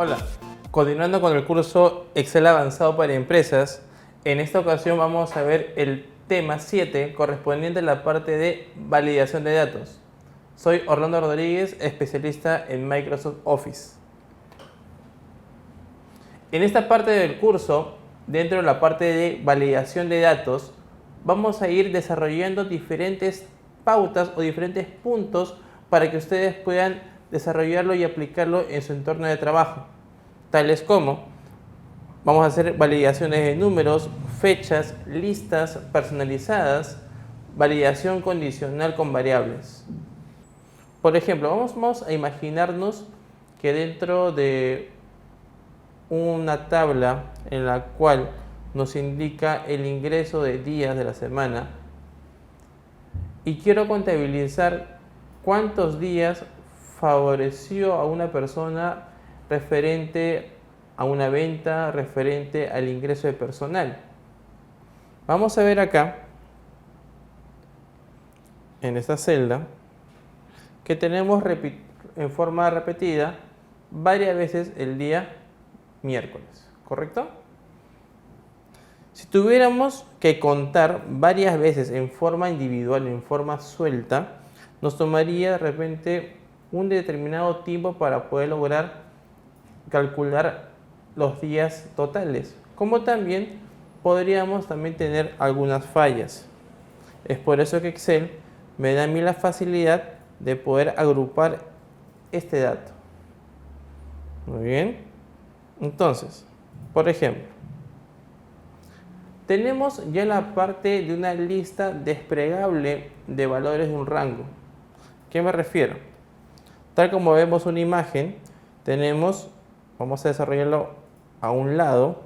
Hola, continuando con el curso Excel avanzado para empresas, en esta ocasión vamos a ver el tema 7 correspondiente a la parte de validación de datos. Soy Orlando Rodríguez, especialista en Microsoft Office. En esta parte del curso, dentro de la parte de validación de datos, vamos a ir desarrollando diferentes pautas o diferentes puntos para que ustedes puedan desarrollarlo y aplicarlo en su entorno de trabajo, tales como vamos a hacer validaciones de números, fechas, listas personalizadas, validación condicional con variables. Por ejemplo, vamos a imaginarnos que dentro de una tabla en la cual nos indica el ingreso de días de la semana y quiero contabilizar cuántos días favoreció a una persona referente a una venta, referente al ingreso de personal. Vamos a ver acá, en esta celda, que tenemos en forma repetida varias veces el día miércoles, ¿correcto? Si tuviéramos que contar varias veces en forma individual, en forma suelta, nos tomaría de repente un determinado tiempo para poder lograr calcular los días totales, como también podríamos tener algunas fallas. Es por eso que Excel me da a mí la facilidad de poder agrupar este dato. Muy bien. Entonces, por ejemplo, tenemos ya la parte de una lista desplegable de valores de un rango. ¿A qué me refiero? Tal como vemos una imagen, vamos a desarrollarlo a un lado,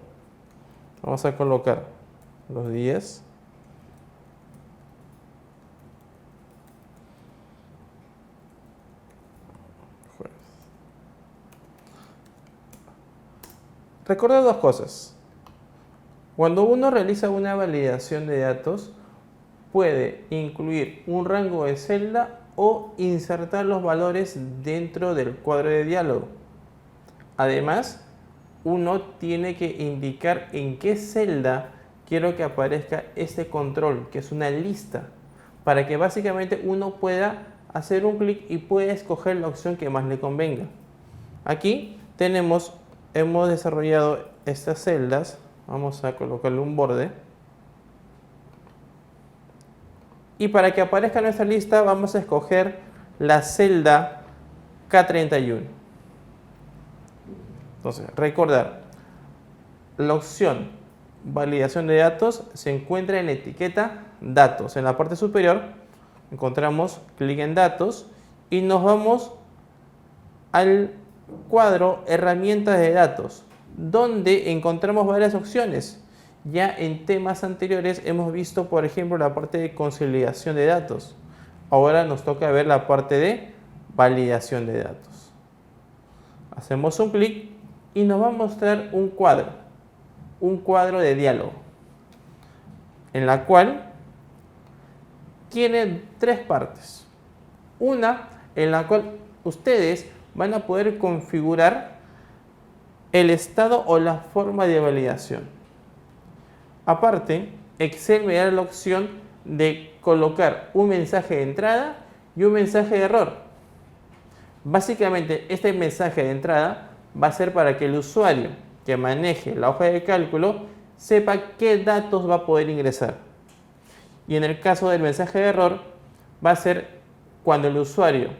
vamos a colocar los días, recuerda dos cosas. Cuando uno realiza una validación de datos, puede incluir un rango de celda o insertar los valores dentro del cuadro de diálogo. Además, uno tiene que indicar en qué celda quiero que aparezca este control, que es una lista, para que básicamente uno pueda hacer un clic y pueda escoger la opción que más le convenga. Aquí hemos desarrollado estas celdas. Vamos a colocarle un borde. Y para que aparezca nuestra lista vamos a escoger la celda K31. Entonces, recordar, la opción validación de datos se encuentra en la etiqueta datos. En la parte superior encontramos clic en datos y nos vamos al cuadro herramientas de datos, donde encontramos varias opciones. Ya en temas anteriores hemos visto, por ejemplo, la parte de consolidación de datos. Ahora nos toca ver la parte de validación de datos. Hacemos un clic y nos va a mostrar un cuadro de diálogo, en la cual tiene tres partes. Una en la cual ustedes van a poder configurar el estado o la forma de validación. Aparte, Excel me da la opción de colocar un mensaje de entrada y un mensaje de error. Básicamente, este mensaje de entrada va a ser para que el usuario que maneje la hoja de cálculo sepa qué datos va a poder ingresar. Y en el caso del mensaje de error, va a ser cuando el usuario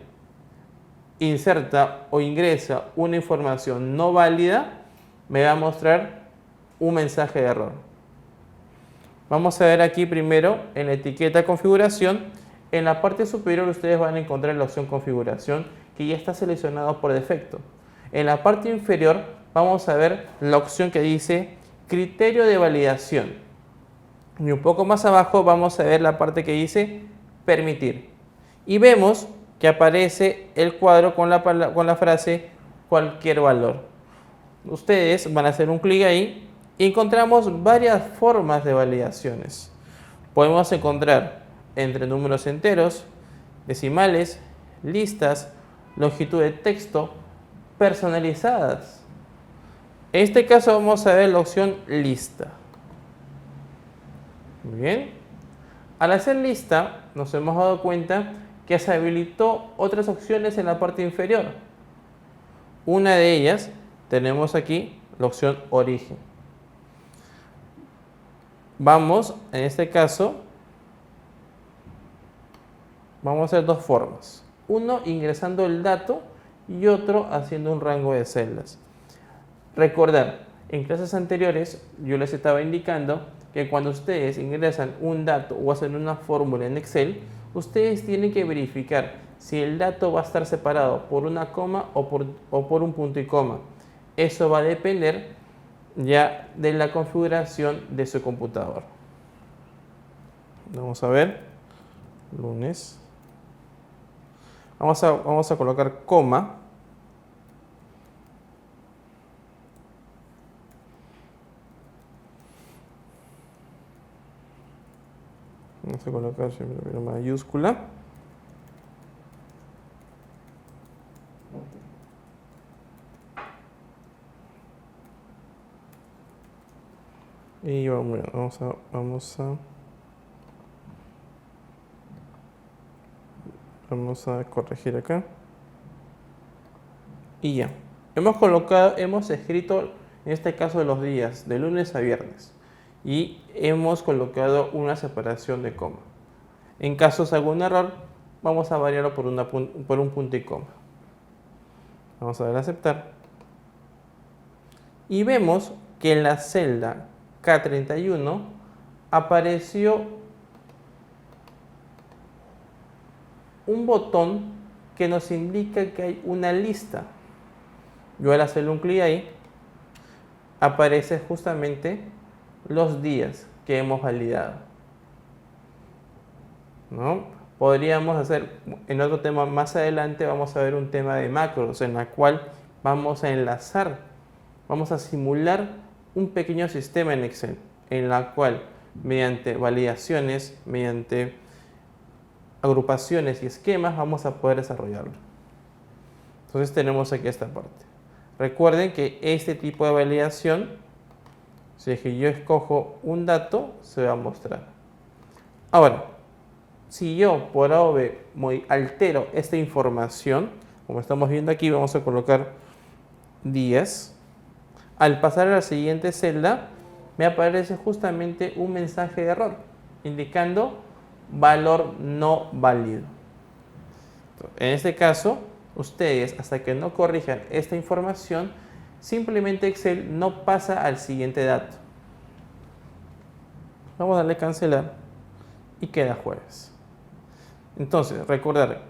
inserta o ingresa una información no válida, me va a mostrar un mensaje de error. Vamos a ver aquí primero en la etiqueta configuración. En la parte superior ustedes van a encontrar la opción configuración, que ya está seleccionado por defecto. En la parte inferior vamos a ver la opción que dice criterio de validación. Y un poco más abajo vamos a ver la parte que dice permitir. Y vemos que aparece el cuadro con la frase cualquier valor. Ustedes van a hacer un clic ahí y encontramos varias formas de validaciones. Podemos encontrar entre números enteros, decimales, listas, longitud de texto, personalizadas. En este caso vamos a ver la opción lista. Muy bien. Al hacer lista nos hemos dado cuenta que se habilitó otras opciones en la parte inferior. Una de ellas tenemos aquí la opción origen. Vamos, en este caso, vamos a hacer dos formas. Uno ingresando el dato y otro haciendo un rango de celdas. Recordar, en clases anteriores yo les estaba indicando que cuando ustedes ingresan un dato o hacen una fórmula en Excel, ustedes tienen que verificar si el dato va a estar separado por una coma o por un punto y coma. Eso va a depender ya de la configuración de su computador. Vamos a ver, lunes. Vamos a colocar coma. Vamos a colocar siempre una mayúscula. Y vamos a corregir acá. Y ya. Hemos escrito en este caso los días de lunes a viernes. Y hemos colocado una separación de coma. En caso de algún error, vamos a variarlo por un punto y coma. Vamos a dar a aceptar. Y vemos que en la celda K31 apareció un botón que nos indica que hay una lista. Yo al hacerle un clic ahí, aparece justamente los días que hemos validado, ¿no? Podríamos hacer, en otro tema más adelante, vamos a ver un tema de macros en la cual vamos a enlazar, vamos a simular un pequeño sistema en Excel, en la cual mediante validaciones, mediante agrupaciones y esquemas vamos a poder desarrollarlo. Entonces tenemos aquí esta parte. Recuerden que este tipo de validación, si es que yo escojo un dato, se va a mostrar. Ahora, si yo por A o B altero esta información, como estamos viendo aquí, vamos a colocar días. Al pasar a la siguiente celda, me aparece justamente un mensaje de error, indicando valor no válido. En este caso, ustedes, hasta que no corrijan esta información, simplemente Excel no pasa al siguiente dato. Vamos a darle cancelar y queda jueves. Entonces, recordar,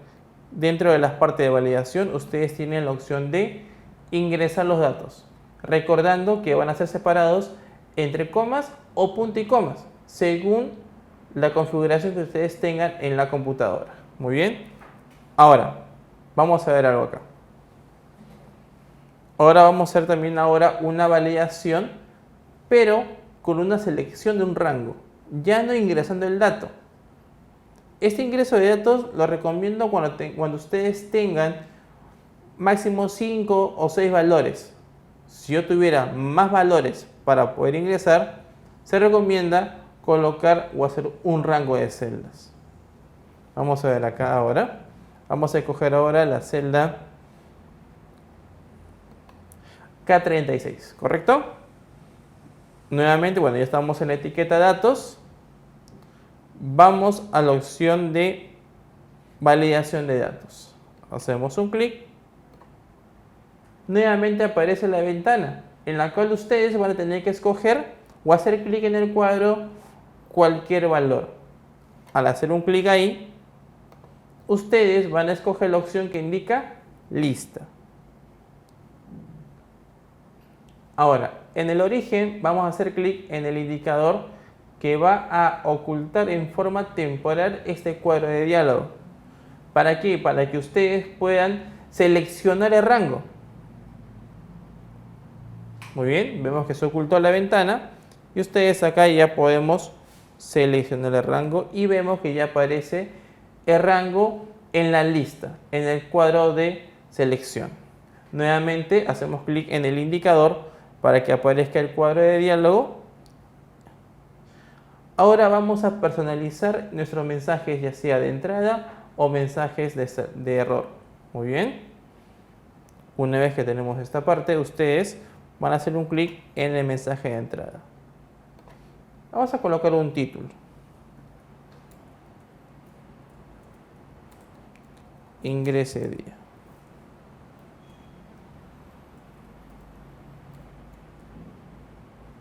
dentro de las partes de validación, ustedes tienen la opción de ingresar los datos, recordando que van a ser separados entre comas o punto y comas, según la configuración que ustedes tengan en la computadora. Muy bien. Ahora, vamos a ver algo acá. Ahora vamos a hacer también una validación, pero con una selección de un rango, ya no ingresando el dato. Este ingreso de datos lo recomiendo cuando ustedes tengan máximo 5 o 6 valores. Si yo tuviera más valores para poder ingresar, se recomienda colocar o hacer un rango de celdas. Vamos a ver acá ahora. Vamos a escoger ahora la celda K36, ¿correcto? Nuevamente, bueno, ya estamos en la etiqueta datos. Vamos a la opción de validación de datos. Hacemos un clic. Nuevamente aparece la ventana en la cual ustedes van a tener que escoger o hacer clic en el cuadro cualquier valor. Al hacer un clic ahí, ustedes van a escoger la opción que indica lista. Ahora, en el origen vamos a hacer clic en el indicador que va a ocultar en forma temporal este cuadro de diálogo. ¿Para qué? Para que ustedes puedan seleccionar el rango. Muy bien, vemos que se ocultó la ventana y ustedes acá ya podemos seleccionar el rango y vemos que ya aparece el rango en la lista, en el cuadro de selección. Nuevamente hacemos clic en el indicador para que aparezca el cuadro de diálogo. Ahora vamos a personalizar nuestros mensajes, ya sea de entrada o mensajes de error. Muy bien. Una vez que tenemos esta parte, ustedes van a hacer un clic en el mensaje de entrada. Vamos a colocar un título. Ingrese día.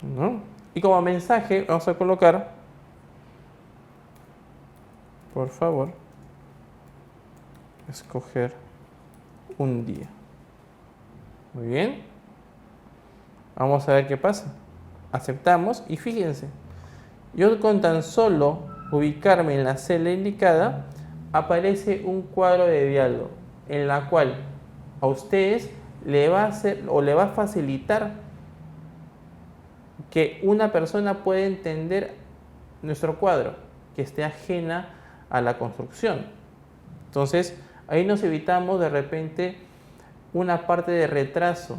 ¿No? Y como mensaje vamos a colocar, por favor, escoger un día. Muy bien. Vamos a ver qué pasa. Aceptamos y fíjense, yo con tan solo ubicarme en la celda indicada, aparece un cuadro de diálogo en la cual a ustedes le va a hacer o le va a facilitar que una persona pueda entender nuestro cuadro, que esté ajena a la construcción. Entonces, ahí nos evitamos de repente una parte de retraso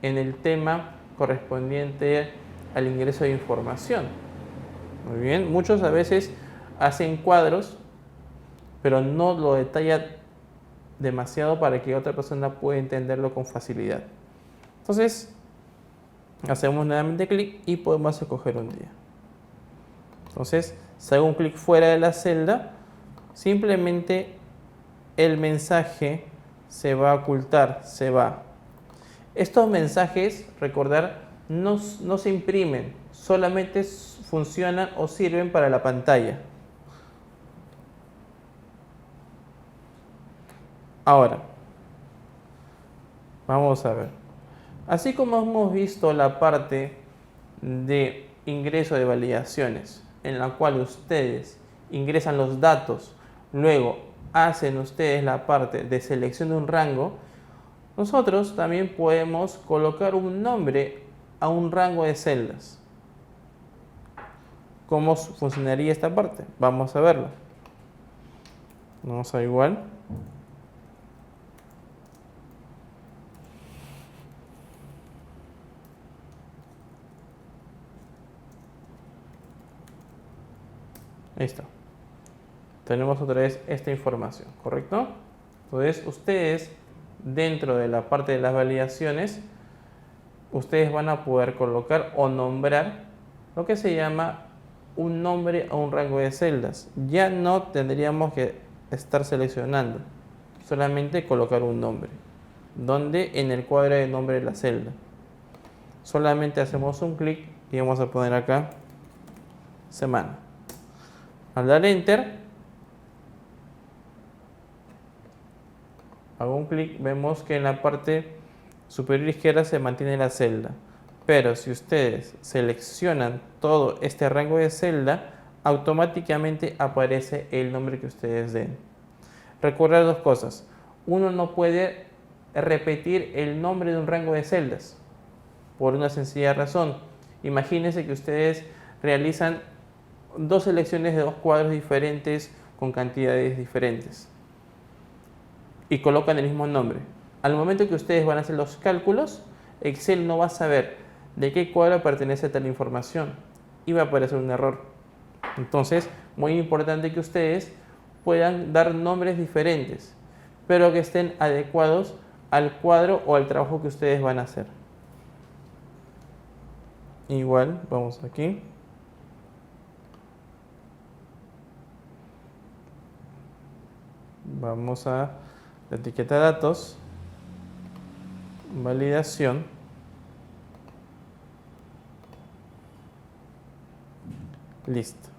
en el tema correspondiente al ingreso de información. Muy bien, muchos a veces hacen cuadros, pero no lo detallan demasiado para que otra persona pueda entenderlo con facilidad. Entonces, hacemos nuevamente clic y podemos escoger un día. Entonces, si hago un clic fuera de la celda, simplemente el mensaje se va a ocultar, se va. Estos mensajes, recordar, no se imprimen, solamente funcionan o sirven para la pantalla. Ahora, vamos a ver. Así como hemos visto la parte de ingreso de validaciones, en la cual ustedes ingresan los datos, luego hacen ustedes la parte de selección de un rango, nosotros también podemos colocar un nombre a un rango de celdas. ¿Cómo funcionaría esta parte? Vamos a verlo. Vamos a igual. Ahí está. Tenemos otra vez esta información, ¿correcto? Entonces, ustedes, dentro de la parte de las validaciones, ustedes van a poder colocar o nombrar lo que se llama un nombre a un rango de celdas. Ya no tendríamos que estar seleccionando, solamente colocar un nombre, donde en el cuadro de nombre de la celda. Solamente hacemos un clic y vamos a poner acá semana. Al dar enter, hago un clic, vemos que en la parte superior izquierda se mantiene la celda. Pero si ustedes seleccionan todo este rango de celda, automáticamente aparece el nombre que ustedes den. Recuerda dos cosas. Uno no puede repetir el nombre de un rango de celdas por una sencilla razón. Imagínense que ustedes realizan dos selecciones de dos cuadros diferentes con cantidades diferentes y colocan el mismo nombre. Al momento que ustedes van a hacer los cálculos, Excel no va a saber de qué cuadro pertenece tal información y va a aparecer un error. Entonces, muy importante que ustedes puedan dar nombres diferentes, pero que estén adecuados al cuadro o al trabajo que ustedes van a hacer. Igual, vamos aquí. Vamos a la etiqueta datos, validación, listo,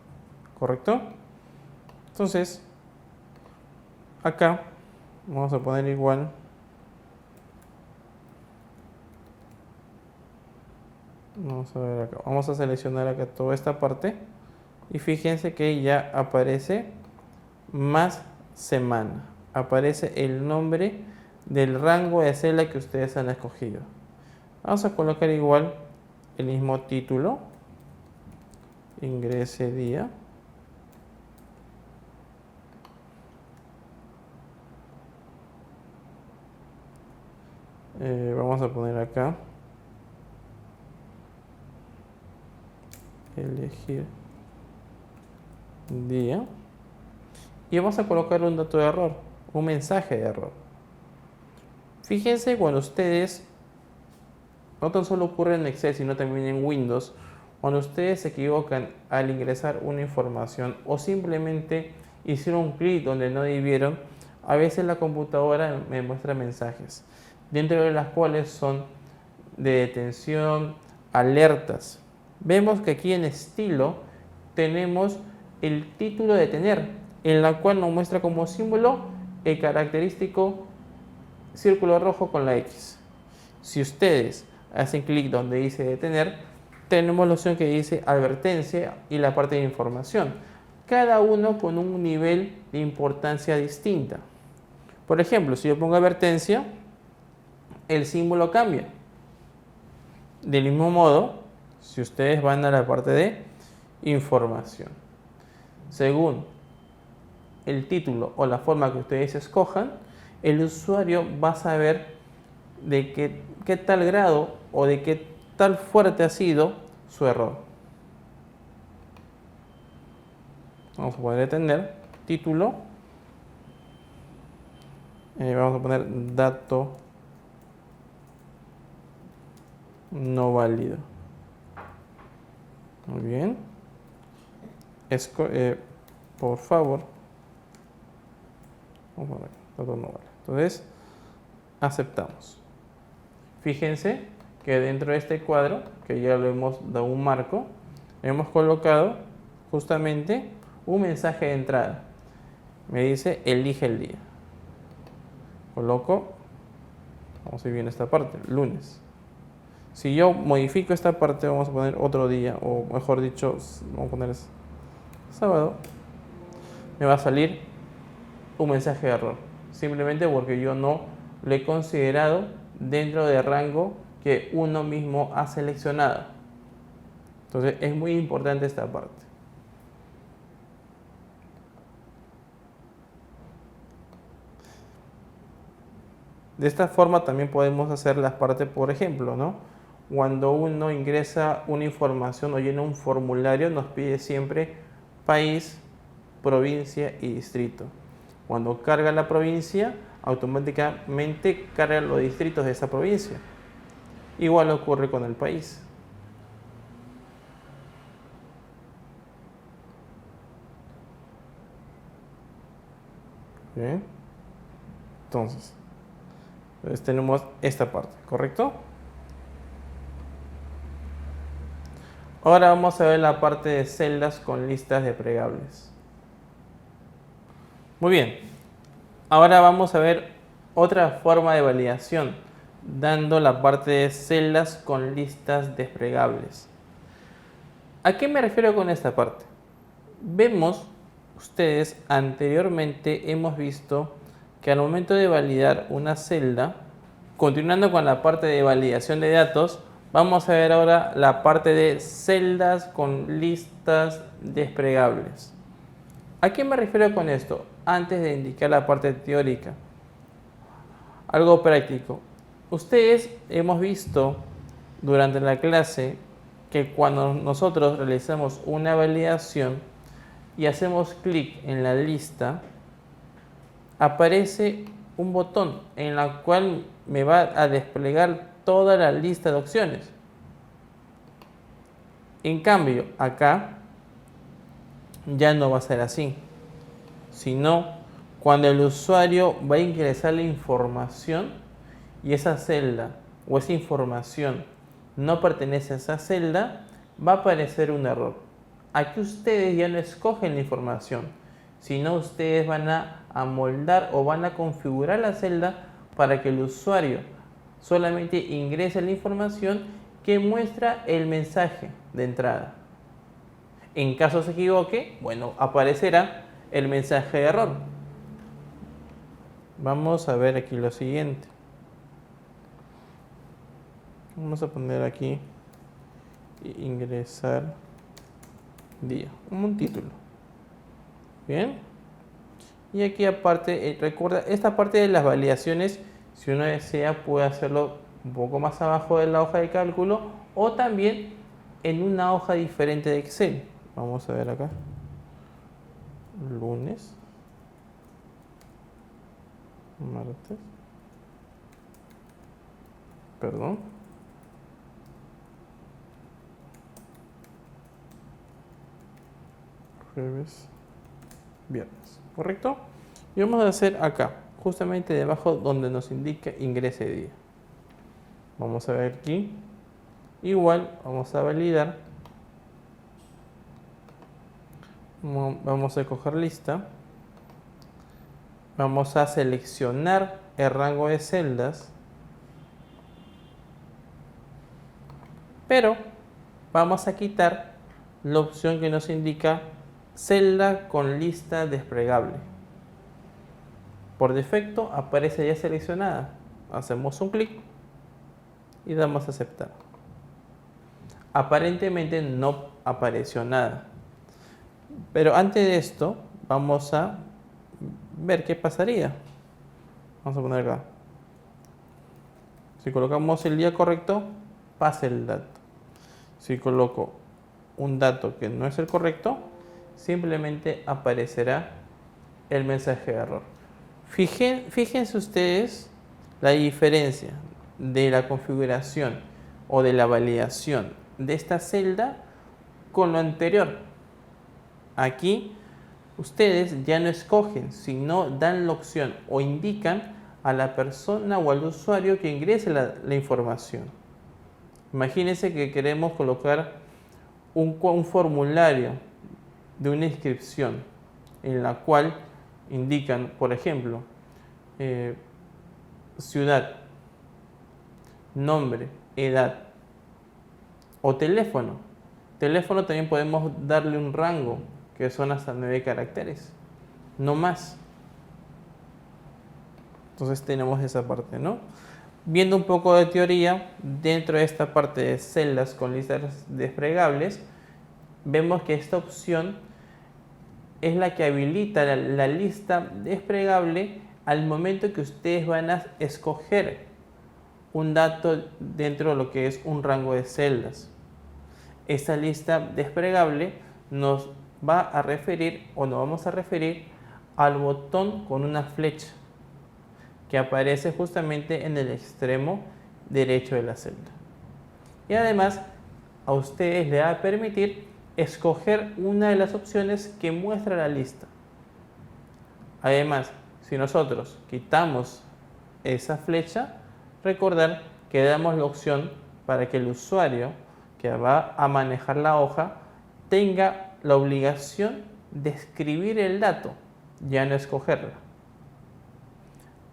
¿correcto? Entonces, acá vamos a poner igual vamos a ver acá, vamos a seleccionar acá toda esta parte y fíjense que ya aparece más semana, aparece el nombre del rango de celda que ustedes han escogido. Vamos a colocar igual el mismo título, ingrese día, vamos a poner acá elegir día. Y vamos a colocar un dato de error, un mensaje de error. Fíjense cuando ustedes, no tan solo ocurre en Excel, sino también en Windows, cuando ustedes se equivocan al ingresar una información o simplemente hicieron un clic donde no debieron, a veces la computadora me muestra mensajes, dentro de las cuales son de detención, alertas. Vemos que aquí en estilo tenemos el título de detener, en la cual nos muestra como símbolo el característico círculo rojo con la X. Si ustedes hacen clic donde dice detener, tenemos la opción que dice advertencia y la parte de información, cada uno con un nivel de importancia distinta. Por ejemplo, si yo pongo advertencia, el símbolo cambia. Del mismo modo, si ustedes van a la parte de información, según el título o la forma que ustedes escojan, el usuario va a saber de qué tal grado o de qué tal fuerte ha sido su error. Vamos a poder detener título, vamos a poner dato no válido. Muy bien. Por favor, vamos a poner dato no válido. Entonces, aceptamos. Fíjense que dentro de este cuadro, que ya lo hemos dado un marco, hemos colocado justamente un mensaje de entrada. Me dice elige el día. Coloco, vamos a ir bien esta parte, lunes. Si yo modifico esta parte, vamos a poner otro día, o mejor dicho, vamos a poner sábado, me va a salir un mensaje de error, simplemente porque yo no lo he considerado dentro del rango que uno mismo ha seleccionado. Entonces es muy importante esta parte. De esta forma también podemos hacer las partes, por ejemplo, ¿no? Cuando uno ingresa una información o llena un formulario, nos pide siempre país, provincia y distrito. Cuando carga la provincia, automáticamente carga los distritos de esa provincia. Igual ocurre con el país. Bien. Entonces tenemos esta parte, ¿correcto? Ahora vamos a ver la parte de celdas con listas desplegables. Muy bien. Ahora vamos a ver otra forma de validación, dando la parte de celdas con listas desplegables. ¿A qué me refiero con esta parte? Vemos, ustedes anteriormente hemos visto que al momento de validar una celda, continuando con la parte de validación de datos, vamos a ver ahora la parte de celdas con listas desplegables. ¿A qué me refiero con esto? Antes de indicar la parte teórica, algo práctico. Ustedes hemos visto durante la clase que cuando nosotros realizamos una validación y hacemos clic en la lista, aparece un botón en el cual me va a desplegar toda la lista de opciones. En cambio, acá ya no va a ser así, sino cuando el usuario va a ingresar la información y esa celda o esa información no pertenece a esa celda, va a aparecer un error. Aquí ustedes ya no escogen la información, sino ustedes van a amoldar o van a configurar la celda para que el usuario solamente ingrese la información que muestra el mensaje de entrada. En caso se equivoque, bueno, aparecerá el mensaje de error. Vamos a ver aquí lo siguiente. Vamos a poner aquí ingresar día, como un título. Bien. Y aquí aparte, recuerda, esta parte de las validaciones, si uno desea, puede hacerlo un poco más abajo de la hoja de cálculo o también en una hoja diferente de Excel. Vamos a ver acá. Lunes, martes, perdón, jueves, viernes, ¿correcto? Y vamos a hacer acá, justamente debajo donde nos indica ingrese día. Vamos a ver aquí. Igual vamos a validar. Vamos a coger lista. Vamos a seleccionar el rango de celdas. Pero vamos a quitar la opción que nos indica celda con lista desplegable. Por defecto aparece ya seleccionada. Hacemos un clic y damos a aceptar. Aparentemente no apareció nada. Pero antes de esto vamos a ver qué pasaría. Vamos a poner acá. Si colocamos el día correcto, pasa el dato. Si coloco un dato que no es el correcto, simplemente aparecerá el mensaje de error. Fíjense ustedes la diferencia de la configuración o de la validación de esta celda con lo anterior. Aquí ustedes ya no escogen, sino dan la opción o indican a la persona o al usuario que ingrese la información. Imagínense que queremos colocar un formulario de una inscripción en la cual indican, por ejemplo, ciudad, nombre, edad o teléfono. Teléfono también podemos darle un rango que son hasta 9 caracteres, no más. Entonces tenemos esa parte, ¿no? Viendo un poco de teoría, dentro de esta parte de celdas con listas desplegables, vemos que esta opción es la que habilita la lista desplegable al momento que ustedes van a escoger un dato dentro de lo que es un rango de celdas. Esta lista desplegable nos va a referir o nos vamos a referir al botón con una flecha que aparece justamente en el extremo derecho de la celda. Y además a ustedes les va a permitir escoger una de las opciones que muestra la lista. Además, si nosotros quitamos esa flecha, recordar que damos la opción para que el usuario que va a manejar la hoja tenga la obligación de escribir el dato, ya no escogerla.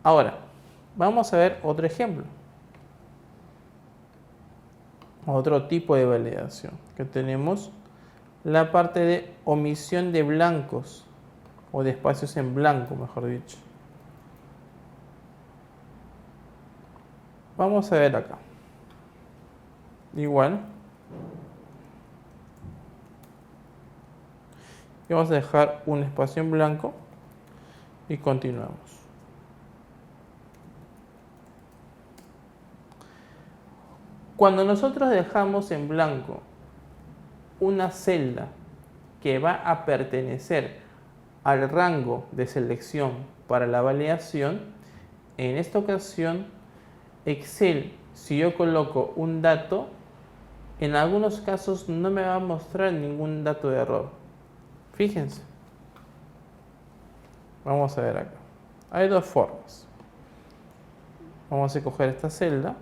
Ahora, vamos a ver otro ejemplo. Otro tipo de validación que tenemos, la parte de omisión de blancos o de espacios en blanco, mejor dicho. Vamos a ver acá. Igual. Y vamos a dejar un espacio en blanco y continuamos. Cuando nosotros dejamos en blanco una celda que va a pertenecer al rango de selección para la validación, en esta ocasión Excel, si yo coloco un dato, en algunos casos no me va a mostrar ningún dato de error. Fíjense. Vamos a ver acá. Hay dos formas. Vamos a escoger esta celda.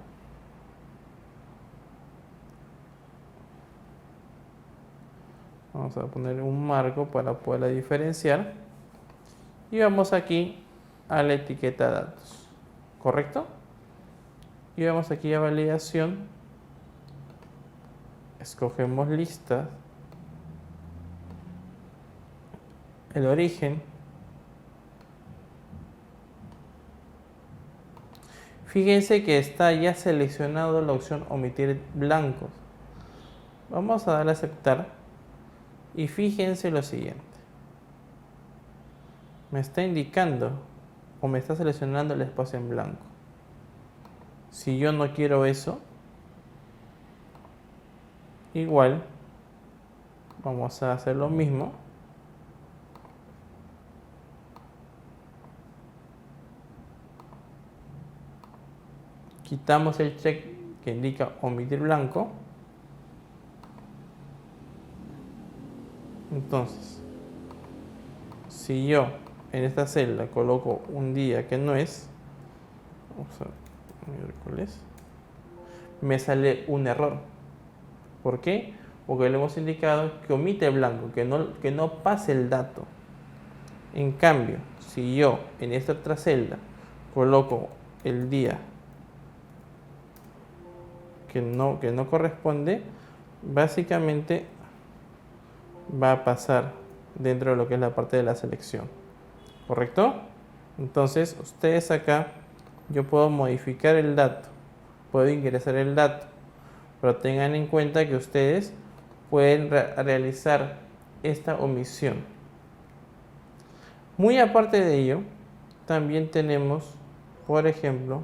Vamos a poner un marco para poderla diferenciar. Y vamos aquí a la etiqueta datos. ¿Correcto? Y vamos aquí a validación. Escogemos lista. El origen. Fíjense que está ya seleccionado la opción omitir blancos. Vamos a darle a aceptar. Y fíjense lo siguiente. Me está indicando o me está seleccionando el espacio en blanco. Si yo no quiero eso, igual, vamos a hacer lo mismo. Quitamos el check que indica omitir blanco. Entonces, si yo en esta celda coloco un día que no es, vamos a ver, miércoles, me sale un error. ¿Por qué? Porque le hemos indicado que omite blanco, que no pase el dato. En cambio, si yo en esta otra celda coloco el día que no corresponde, básicamente va a pasar dentro de lo que es la parte de la selección. ¿Correcto? Entonces, ustedes acá, yo puedo modificar el dato, puedo ingresar el dato, pero tengan en cuenta que ustedes pueden realizar esta omisión. Muy aparte de ello, también tenemos, por ejemplo,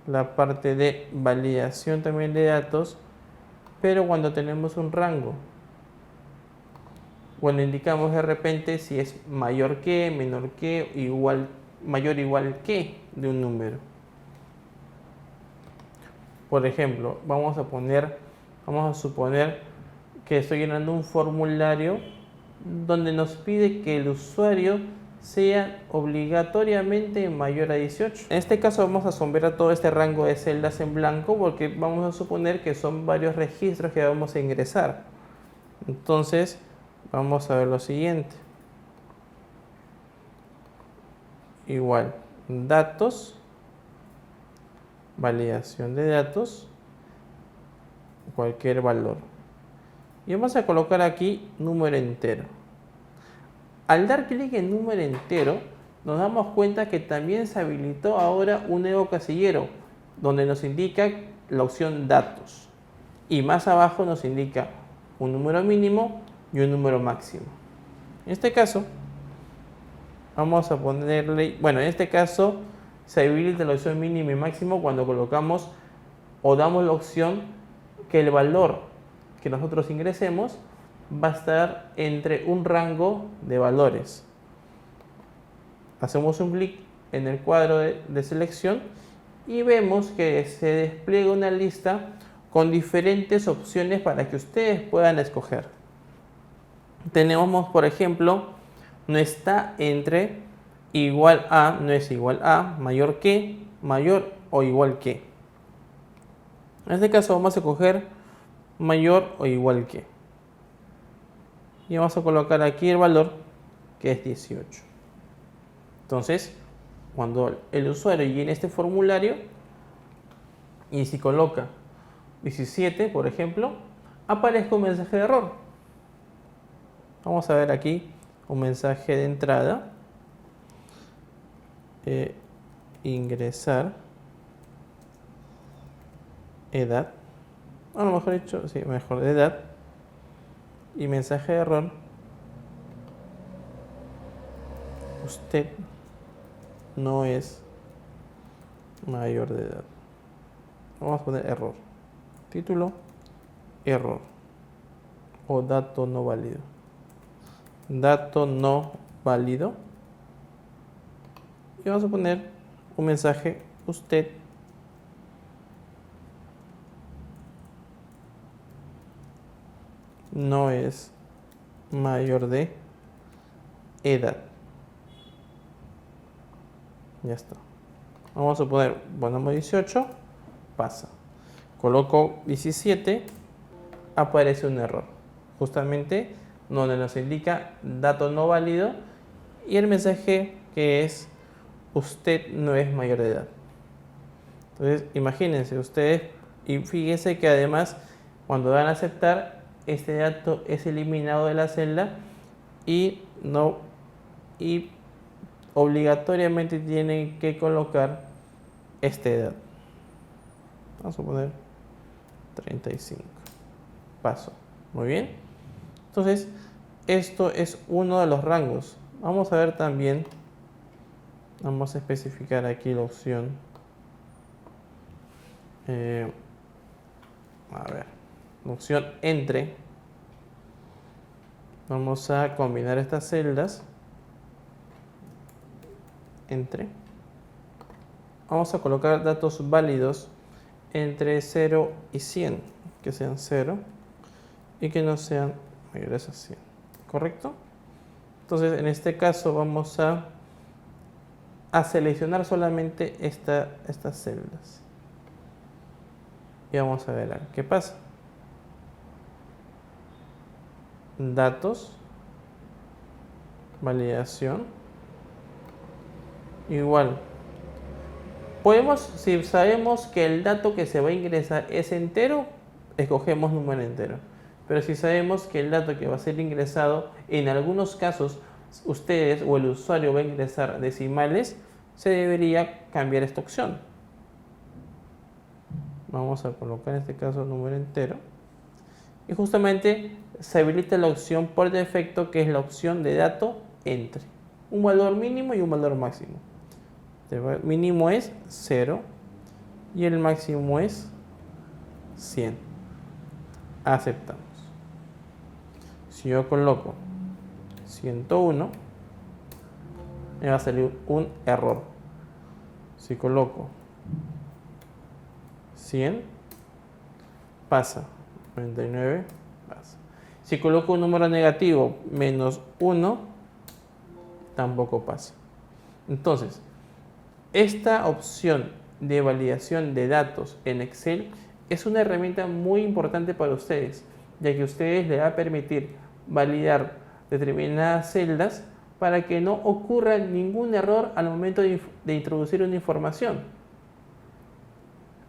la parte de validación también de datos, pero cuando tenemos un rango, cuando indicamos de repente si es mayor que, menor que, igual, mayor o igual que de un número. Por ejemplo, vamos a suponer que estoy llenando un formulario donde nos pide que el usuario sea obligatoriamente mayor a 18. En este caso vamos a sombrear todo este rango de celdas en blanco porque vamos a suponer que son varios registros que vamos a ingresar. Entonces vamos a ver lo siguiente. Igual, datos, validación de datos, cualquier valor. Y vamos a colocar aquí número entero. Al dar clic en número entero, nos damos cuenta que también se habilitó ahora un nuevo casillero, donde nos indica la opción datos. Y más abajo nos indica un número mínimo y un número máximo. En este caso, vamos a ponerle, bueno, en este caso se habilita la opción mínimo y máximo cuando colocamos o damos la opción que el valor que nosotros ingresemos va a estar entre un rango de valores. Hacemos un clic en el cuadro de selección y vemos que se despliega una lista con diferentes opciones para que ustedes puedan escoger. Tenemos, por ejemplo, no está entre, igual a, no es igual a, mayor que, mayor o igual que. En este caso vamos a escoger mayor o igual que. Y vamos a colocar aquí el valor que es 18. Entonces, cuando el usuario llene este formulario y si coloca 17, por ejemplo, aparezca un mensaje de error. Vamos a ver aquí un mensaje de entrada. Ingresar edad. A lo mejor dicho, sí, mejor de edad. Y mensaje de error. Usted no es mayor de edad. Vamos a poner error. Título, error. O dato no válido. Dato no válido. Y vamos a poner un mensaje. Usted no es mayor de edad. Ya está. Vamos a poner, ponemos 18, pasa. Coloco 17, aparece un error. Justamente donde nos indica dato no válido y el mensaje que es usted no es mayor de edad. Entonces, imagínense ustedes y fíjense que además cuando van a aceptar, este dato es eliminado de la celda y obligatoriamente tienen que colocar esta edad. Vamos a poner 35. Paso. Muy bien. Entonces, esto es uno de los rangos. Vamos a ver también, vamos a especificar aquí la opción. A ver. opción entre. Vamos a combinar estas celdas. Entre. Vamos a colocar datos válidos entre 0 y 100, que sean 0 y que no sean mayores a 100, ¿correcto? Entonces en este caso vamos a seleccionar solamente estas celdas y vamos a ver qué pasa. Datos, validación, igual. Si sabemos que el dato que se va a ingresar es entero, escogemos número entero. Pero si sabemos que el dato que va a ser ingresado, en algunos casos, ustedes o el usuario va a ingresar decimales, se debería cambiar esta opción. Vamos a colocar en este caso número entero. Y justamente se habilita la opción por defecto, que es la opción de dato entre. Un valor mínimo y un valor máximo. El mínimo es 0 y el máximo es 100. Aceptamos. Si yo coloco 101, me va a salir un error. Si coloco 100, pasa. 99, pasa. Si coloco un número negativo, menos 1, tampoco pasa. Entonces, esta opción de validación de datos en Excel es una herramienta muy importante para ustedes, ya que a ustedes les va a permitir validar determinadas celdas para que no ocurra ningún error al momento de introducir una información.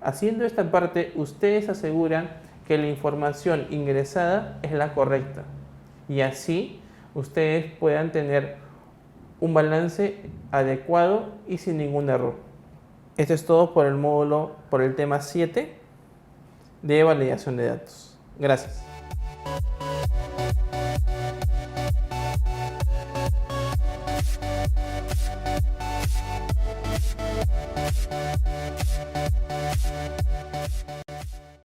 Haciendo esta parte, ustedes aseguran que la información ingresada es la correcta y así ustedes puedan tener un balance adecuado y sin ningún error. Esto es todo por el módulo, por el tema 7 de validación de datos. Gracias.